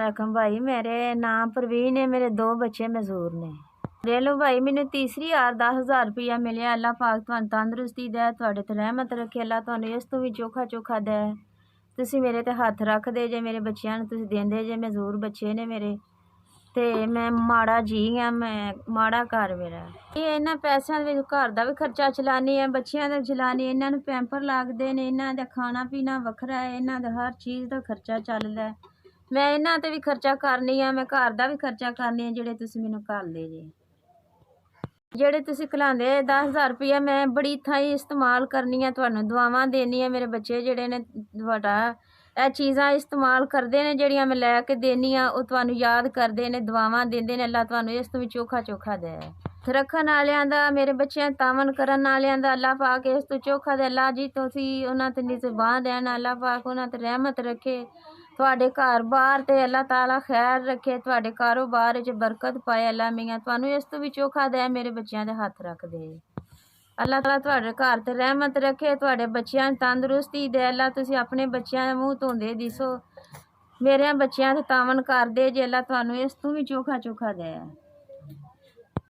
रकम भाई मेरे नाम प्रवीण है, मेरे 2 बच्चे मजूर ने। ले लो भाई, मैंने तीसरी यार 10,000 रुपया मिले। अल्लाह पाक तुहानू तंदुरुस्ती दे, तुहाडे ते रहमत रखे। अल्लाह तुहानू इस तो भी चोखा चोखा दे। तुसी मेरे ते हत्थ रखदे जे, मेरे बच्चियां नू तुसी देंदे जे। मजूर बच्चे ने मेरे, ते मैं माड़ा जी हाँ, मैं माड़ा घर मेरा। ये इन्हां पैसों दे घर दा भी खर्चा चलानी है, बच्चियां दा चलानी है। इन्हां नू पैंपर लगदे ने, इन्हां दा खाना पीना वखरा है, इन्हां दा हर चीज़ दा खर्चा चलदा है। मैं इन्हां ते भी खर्चा करनी है, मैं घर दा भी खर्चा करनी है। जेह्ड़े तुसी मैनू घल्लदे जे, जेह्ड़े तुसी घलांदे 10,000 रुपया, मैं बड़ी थाई इस्तेमाल करनी है। तुहानू दुआवां देनी है। मेरे बच्चे जेह्ड़े ने तुहाडा ਇਹ चीज़ां इस्तेमाल करते हैं, ਜਿਹੜੀਆਂ मैं लैके देनी हाँ, वो तुहानू याद करते हैं, दुआवां देंदे ने। अल्लाह तुहानू इस तो भी चोखा चोखा दे। रखन वालियां दा, मेरे बच्चों तावन करन वालियां दा अल्लाह पाक इस तो चोखा दे। अल्लाह जी तुसी उन्हां ते निज़बान रहना, अल्लाह पाक उन्हां ते रहमत रखे। तुहाडे घर बार ते अल्लाह ताला खैर रखे, तुहाडे कारोबार च बरकत पाए। अल्लाह मियां तुहानू इस तो भी चोखा दे। मेरे बच्चों दे हत्थ रख दे। अल्लाह ताला तुहाडे घर ते रहमत रखे, तुहाडे बच्चियां नू तंदुरुस्ती दे। अल्लाह तुसी अपने बच्चियां दे मूँह धोंदे दिसो, मेरे बच्चियां ते तावन करदे जे। अल्लाह तुहानू इस तो भी चोखा चोखा दे।